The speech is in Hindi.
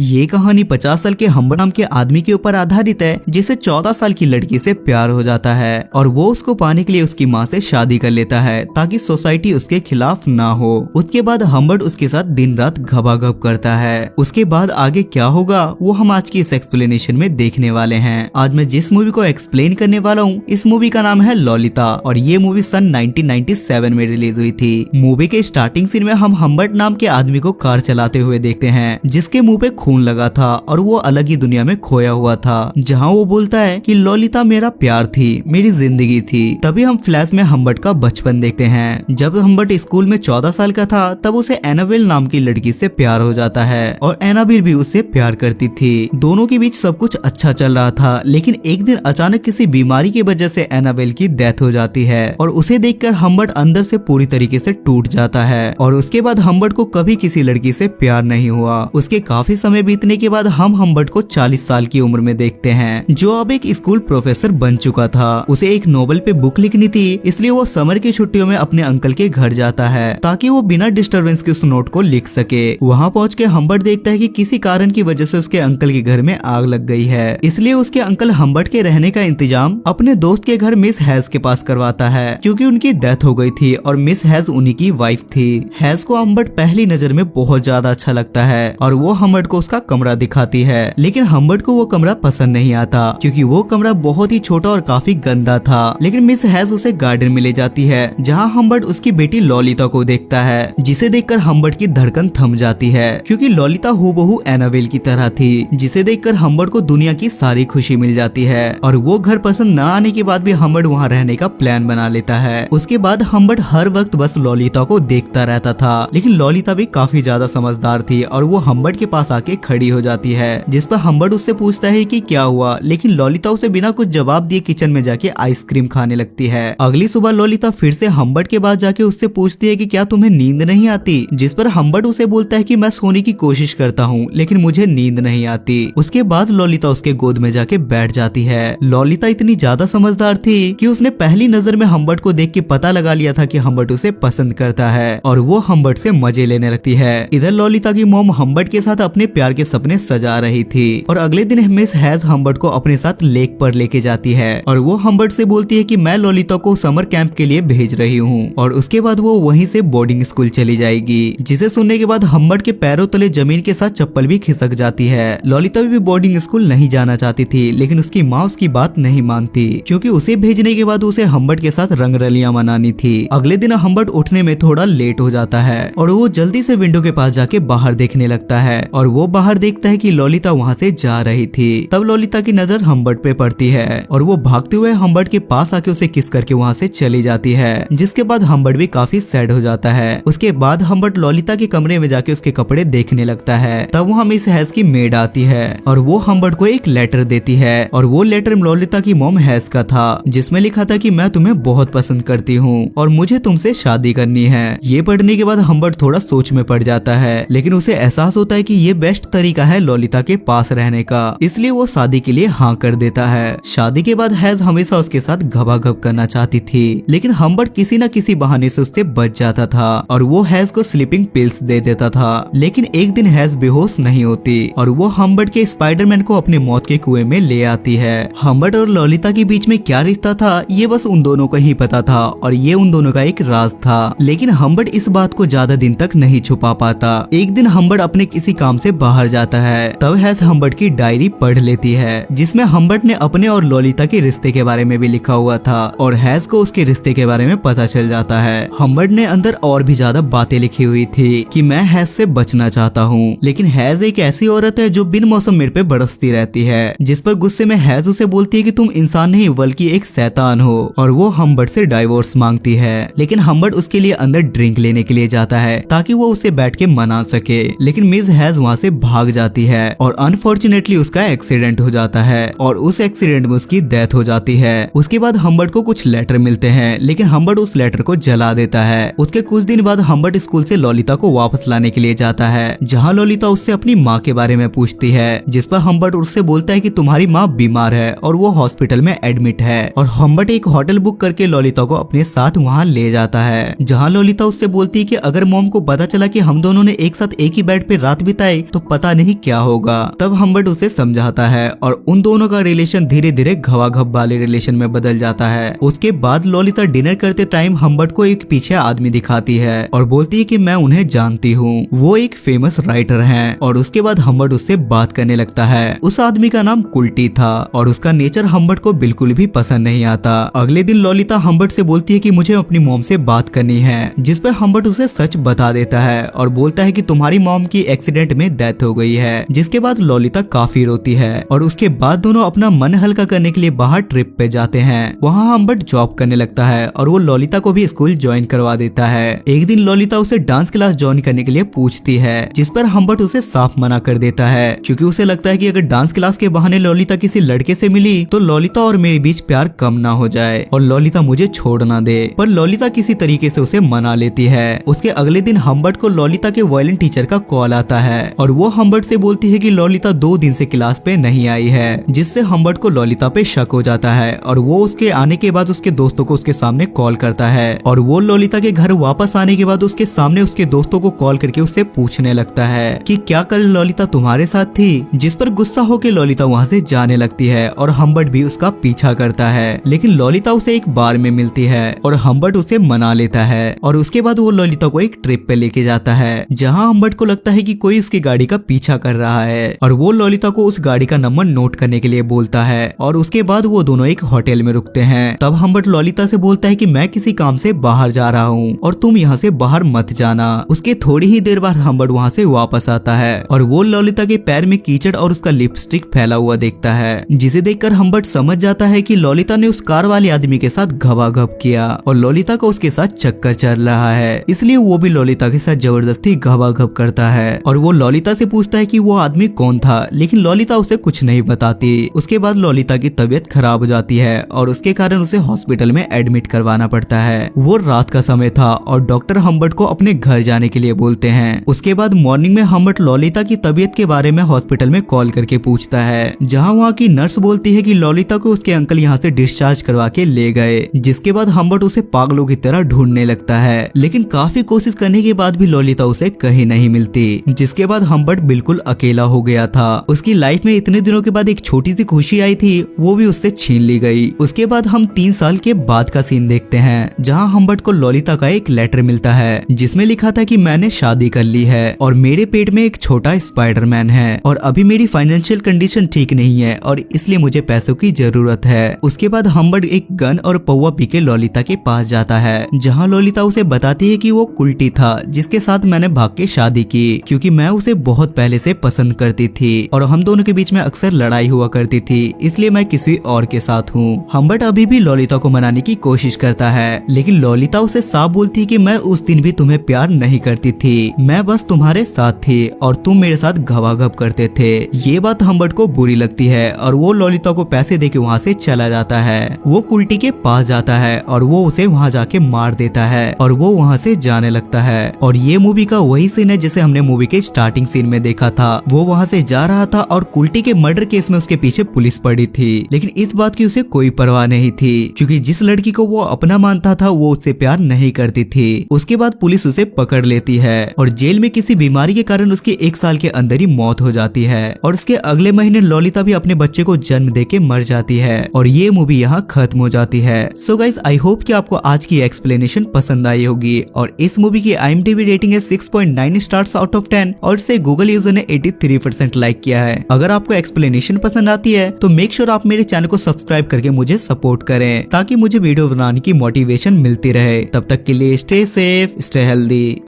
ये कहानी 50 साल के हम्बट नाम के आदमी के ऊपर आधारित है जिसे 14 साल की लड़की से प्यार हो जाता है और वो उसको पाने के लिए उसकी माँ से शादी कर लेता है ताकि सोसाइटी उसके खिलाफ ना हो। उसके बाद हम्बट उसके साथ दिन रात घबाघब करता है। उसके बाद आगे क्या होगा वो हम आज की इस एक्सप्लेनेशन में देखने वाले हैं। आज मैं जिस मूवी को एक्सप्लेन करने वाला हूँ इस मूवी का नाम है लॉलिता और ये मूवी सन 1997 में रिलीज हुई थी। मूवी के स्टार्टिंग सीन में हम हम्बट नाम के आदमी को कार चलाते हुए देखते हैं जिसके मुंह पे खून लगा था और वो अलग ही दुनिया में खोया हुआ था जहाँ वो बोलता है कि लॉलिता मेरा प्यार थी, मेरी जिंदगी थी। तभी हम फ्लैश में हम्बट का बचपन देखते हैं। जब हम्बट स्कूल में 14 साल का था तब उसे एनाबेल नाम की लड़की से प्यार हो जाता है और एनाबेल भी उससे प्यार करती थी। दोनों के बीच सब कुछ अच्छा चल रहा था, लेकिन एक दिन अचानक किसी बीमारी की वजह से एनाबेल की डेथ हो जाती है और उसे देखकर हम्बट अंदर से पूरी तरीके से टूट जाता है और उसके बाद हम्बट को कभी किसी लड़की से प्यार नहीं हुआ। उसके काफी समय बीतने के बाद हम हम्बट को 40 साल की उम्र में देखते हैं जो अब एक स्कूल प्रोफेसर बन चुका था। उसे एक नोवेल पे बुक लिखनी थी इसलिए वो समर की छुट्टियों में अपने अंकल के घर जाता है ताकि वो बिना डिस्टरबेंस के उस नोट को लिख सके। वहाँ पहुँच के हम्बट देखता है कि किसी कारण की वजह से उसके अंकल के घर में आग लग गई है, इसलिए उसके अंकल हम्बट के रहने का इंतजाम अपने दोस्त के घर मिस हैज के पास करवाता है क्योंकि उनकी डेथ हो गई थी और मिस हैज उन्हीं की वाइफ थी। हैज को हम्बट पहली नजर में बहुत ज्यादा अच्छा लगता है और वो हम्बट को उसका कमरा दिखाती है, लेकिन हम्बट को वो कमरा पसंद नहीं आता क्योंकि वो कमरा बहुत ही छोटा और काफी गंदा था। लेकिन मिस हैज उसे गार्डन में ले जाती है जहाँ हम्बट उसकी बेटी लॉलिता को देखता है जिसे देखकर हम्बट की धड़कन थम जाती है क्योंकि लॉलिता हूबहू एनाबेल की तरह थी, जिसे देखकर हम्बट को दुनिया की सारी खुशी मिल जाती है और वो घर पसंद न आने के बाद भी हम्बट वहाँ रहने का प्लान बना लेता है। उसके बाद हम्बट हर वक्त बस लॉलिता को देखता रहता था, लेकिन लॉलिता भी काफी ज्यादा समझदार थी और वो हम्बट के पास आके खड़ी हो जाती है जिस पर हम्बट उससे पूछता है कि क्या हुआ, लेकिन लॉलिता उसे बिना कुछ जवाब दिए किचन में जाके आइसक्रीम खाने लगती है। अगली सुबह लॉलिता फिर से हम्बट के पास जाके उससे पूछती है कि क्या तुम्हें नींद नहीं आती, जिस पर हम्बट उसे बोलता है कि मैं सोने की कोशिश करता हूँ लेकिन मुझे नींद नहीं आती। उसके बाद लॉलिता उसके गोद में जाके बैठ जाती है। लॉलिता इतनी ज्यादा समझदार थी कि उसने पहली नजर में हम्बट को देख के पता लगा लिया था कि हम्बट उसे पसंद करता है और वो हम्बट से मजे लेने लगती है। इधर लॉलिता की मॉम हम्बट के साथ अपने प्यार के सपने सजा रही थी और अगले दिन मिस हैज हम्बट को अपने साथ लेक पर लेके जाती है और वो हम्बट से बोलती है कि मैं लॉलिता को समर कैंप के लिए भेज रही हूँ और उसके बाद वो वहीं से बोर्डिंग स्कूल चली जाएगी। जिसे सुनने के बाद हम्बट के पैरों तले जमीन के साथ चप्पल भी खिसक जाती है। लॉलिता भी बोर्डिंग स्कूल नहीं जाना चाहती थी, लेकिन उसकी माँ उसकी बात नहीं मानती क्योंकि उसे भेजने के बाद उसे हम्बट के साथ रंगरलियां मनानी थी। अगले दिन हम्बट उठने में थोड़ा लेट हो जाता है और वो जल्दी से विंडो के पास जाके बाहर देखने लगता है और वो बाहर देखता है कि लॉलिता वहाँ से जा रही थी। तब लॉलिता की नजर हम्बट पे पड़ती है और वो भागते हुए हम्बट के पास आके उसे किस करके वहाँ से चली जाती है, जिसके बाद हम्बट भी काफी सैड हो जाता है। उसके बाद हम्बट लॉलिता के कमरे में जाके उसके कपड़े देखने लगता है। तब वहाँ मिस हैज की मेड आती है और वो हम्बट को एक लेटर देती है और वो लेटर लॉलिता की मॉम हैज का था जिसमें लिखा था कि मैं तुम्हें बहुत पसंद करती हूँ और मुझे तुमसे शादी करनी है। ये पढ़ने के बाद हम्बट थोड़ा सोच में पड़ जाता है, लेकिन उसे एहसास होता है कि ये बेस्ट तरीका है लॉलिता के पास रहने का, इसलिए वो शादी के लिए हाँ कर देता है। शादी के बाद हैज हमेशा उसके साथ घबाघब करना चाहती थी, लेकिन हम्बट किसी न किसी बहाने से उससे बच जाता था और वो हैज को स्लीपिंग पिल्स दे देता था। लेकिन एक दिन हैज बेहोश नहीं होती और वो हम्बट के स्पाइडरमैन को अपने मौत के कुएं में ले आती है। हम्बट और लॉलिता के बीच में क्या रिश्ता था ये बस उन दोनों को ही पता था और ये उन दोनों का एक राज था, लेकिन हम्बट इस बात को ज्यादा दिन तक नहीं छुपा पाता। एक दिन हम्बट अपने किसी काम से बाहर जाता है, तब हैज हम्बट की डायरी पढ़ लेती है जिसमें हम्बट ने अपने और लॉलिता के रिश्ते के बारे में भी लिखा हुआ था और हैज को उसके रिश्ते के बारे में पता चल जाता है। हम्बट ने अंदर और भी ज्यादा बातें लिखी हुई थी कि मैं हैज से बचना चाहता हूँ, लेकिन हैज एक ऐसी औरत है जो बिन मौसम मेरे पे बरसती रहती है, जिस पर गुस्से में हैज उसे बोलती है कि तुम इंसान नहीं बल्कि एक शैतान हो और वो हम्बट से डाइवोर्स मांगती है। लेकिन हम्बट उसके लिए अंदर ड्रिंक लेने के लिए जाता है ताकि वो उसे बैठ के मना सके, लेकिन मिस हैज वहाँ से भाग जाती है और अनफॉर्चुनेटली उसका एक्सीडेंट हो जाता है और उस एक्सीडेंट में उसकी डेथ हो जाती है। उसके बाद हम्बट को कुछ लेटर मिलते हैं, लेकिन हम्बट उस लेटर को जला देता है। उसके कुछ दिन बाद हम्बट स्कूल से लॉलिता को वापस लाने के लिए जाता है, जहाँ लॉलिता उससे अपनी माँ के बारे में पूछती है, जिस पर हम्बट उससे बोलता है कि तुम्हारी माँ बीमार है और वो हॉस्पिटल में एडमिट है और हम्बट एक होटल बुक करके लॉलिता को अपने साथ वहाँ ले जाता है, जहाँ लॉलिता उससे बोलती है कि अगर मॉम को पता चला कि हम दोनों ने एक साथ एक ही बेड पे रात बिताई तो पता नहीं क्या होगा। तब हम्बर्ट उसे समझाता है और उन दोनों का रिलेशन धीरे धीरे घवाघप वाले रिलेशन में बदल जाता है। उसके बाद ललिता डिनर करते टाइम हम्बर्ट को एक पीछे आदमी दिखाती है और बोलती है कि मैं उन्हें जानती हूँ, वो एक फेमस राइटर हैं। और उसके बाद हम्बर्ट उससे बात करने लगता है। उस आदमी का नाम कुल्टी था और उसका नेचर हम्बर्ट को बिल्कुल भी पसंद नहीं आता। अगले दिन ललिता हम्बर्ट से बोलती है कि मुझे अपनी मॉम से बात करनी है, जिस पर हम्बर्ट उसे सच बता देता है और बोलता है कि तुम्हारी मॉम की एक्सीडेंट में डेथ हो गई है। जिसके बाद ललिता काफी रोती है और उसके बाद दोनों अपना मन हल्का करने के लिए बाहर ट्रिप पे जाते हैं। वहाँ हम्बर्ट जॉब करने लगता है और वो ललिता को भी स्कूल ज्वाइन करवा देता है। एक दिन ललिता उसे डांस क्लास ज्वाइन करने के लिए पूछती है, जिस पर हम्बर्ट उसे साफ मना कर देता है, क्योंकि उसे लगता है कि अगर डांस क्लास के बहाने ललिता किसी लड़के से मिली तो ललिता और मेरे बीच प्यार कम ना हो जाए और ललिता मुझे छोड़ ना दे। पर ललिता किसी तरीके से उसे मना लेती है। उसके अगले दिन हम्बर्ट को ललिता के वायलिन टीचर का कॉल आता है और वो हम्बर्ट से बोलती है कि ललिता 2 दिन से क्लास पे नहीं आई है, जिससे हम्बर्ट को ललिता पे शक हो जाता है और वो उसके आने के बाद उसके दोस्तों को उसके सामने कॉल करता है और वो ललिता के घर वापस आने के बाद उसके सामने उसके दोस्तों को कॉल करके उससे पूछने लगता है कि क्या कल ललिता तुम्हारे साथ थी, जिस पर गुस्सा होकर ललिता वहाँ से जाने लगती है और हम्बर्ट भी उसका पीछा करता है। लेकिन ललिता उसे एक बार में मिलती है और हम्बर्ट उसे मना लेता है और उसके बाद वो ललिता को एक ट्रिप पे लेके जाता है, जहाँ हम्बर्ट को लगता है कि कोई उसकी गाड़ी का पीछा कर रहा है और वो ललिता को उस गाड़ी का नंबर नोट करने के लिए बोलता है और उसके बाद वो दोनों एक होटल में रुकते हैं। तब हम्बर्ट ललिता से बोलता है कि मैं किसी काम से बाहर जा रहा हूँ और तुम यहाँ से बाहर मत जाना। उसके थोड़ी ही देर बाद हम्बर्ट वहाँ से वापस आता है और वो ललिता के पैर में कीचड़ और उसका लिपस्टिक फैला हुआ देखता है, जिसे देखकर हम्बर्ट समझ जाता है कि ललिता ने उस कार वाले आदमी के साथ घबाघब किया और ललिता को उसके साथ चक्कर चल रहा है, इसलिए वो भी ललिता के साथ जबरदस्ती घबाघब करता है और वो ललिता से पूछता है कि वो आदमी कौन था, लेकिन ललिता उसे कुछ नहीं बताती। उसके बाद ललिता की तबीयत खराब हो जाती है और उसके कारण उसे हॉस्पिटल में एडमिट करवाना पड़ता है। वो रात का समय था और डॉक्टर हम्बर्ट को अपने घर जाने के लिए बोलते हैं। उसके बाद मॉर्निंग में हम्बर्ट ललिता की तबीयत के बारे में हॉस्पिटल में कॉल करके पूछता है, जहाँ वहाँ की नर्स बोलती है कि ललिता को उसके अंकल यहाँ से डिस्चार्ज करवा के ले गए। जिसके बाद हम्बर्ट उसे पागलों की तरह ढूंढने लगता है, लेकिन काफी कोशिश करने के बाद भी ललिता उसे कहीं नहीं मिलती। जिसके बाद हम्बर्ट बिल्कुल अकेला हो गया था। उसकी लाइफ में इतने दिनों के बाद एक छोटी सी खुशी आई थी, वो भी उससे छीन ली गई। उसके बाद हम 3 साल के बाद का सीन देखते हैं, जहाँ हम्बर्ट को ललिता का एक लेटर मिलता है जिसमें लिखा था कि मैंने शादी कर ली है और मेरे पेट में एक छोटा स्पाइडरमैन है और अभी मेरी फाइनेंशियल कंडीशन ठीक नहीं है और इसलिए मुझे पैसों की जरूरत है। उसके बाद हम्बर्ट एक गन और पौवा पी के ललिता के पास जाता है, जहाँ ललिता उसे बताती है कि वो कुल्टी था जिसके साथ मैंने भाग के शादी की, क्योंकि मैं उसे बहुत पहले से पसंद करती थी और हम दोनों के बीच में अक्सर लड़ाई हुआ करती थी, इसलिए मैं किसी और के साथ हूँ। हम्बर्ट अभी भी ललिता को मनाने की कोशिश करता है, लेकिन ललिता उसे साफ बोलती है कि मैं उस दिन भी तुम्हें प्यार नहीं करती थी, मैं बस तुम्हारे साथ थी और तुम मेरे साथ घबाघब करते थे। ये बात हम्बर्ट को बुरी लगती है और वो ललिता को पैसे देके वहाँ से चला जाता है। वो कुल्टी के पास जाता है और वो उसे वहाँ जाके मार देता है और वो वहाँ से जाने लगता है। और ये मूवी का वही सीन है जिसे हमने मूवी के स्टार्टिंग सीन में देखा था। वो वहाँ से जा रहा था और कुल्टी के मर्डर केस में उसके पीछे पुलिस पड़ी थी, लेकिन इस बात की उसे कोई परवाह नहीं थी, क्योंकि जिस लड़की को वो अपना मानता था वो उससे प्यार नहीं करती थी। उसके बाद पुलिस उसे पकड़ लेती है और जेल में किसी बीमारी के कारण उसके 1 साल के अंदर ही मौत हो जाती है और उसके अगले महीने ललिता भी अपने बच्चे को जन्म देके मर जाती है और ये मूवी यहाँ खत्म हो जाती है। सो गाइस, आई होप कि आपको आज की एक्सप्लेनेशन पसंद आई होगी और इस मूवी की IMDb रेटिंग है 6.9 स्टार्स आउट ऑफ 10 और इसे गूगल यूजर ने 83% लाइक किया है। अगर आपको एक्सप्लेनेशन पसंद आती है तो मेक श्योर आप मेरे चैनल को सब्सक्राइब करके मुझे सपोर्ट करें, ताकि मुझे वीडियो बनाने की मोटिवेशन मिलती रहे। तब तक के लिए स्टे सेफ, स्टे हेल्दी।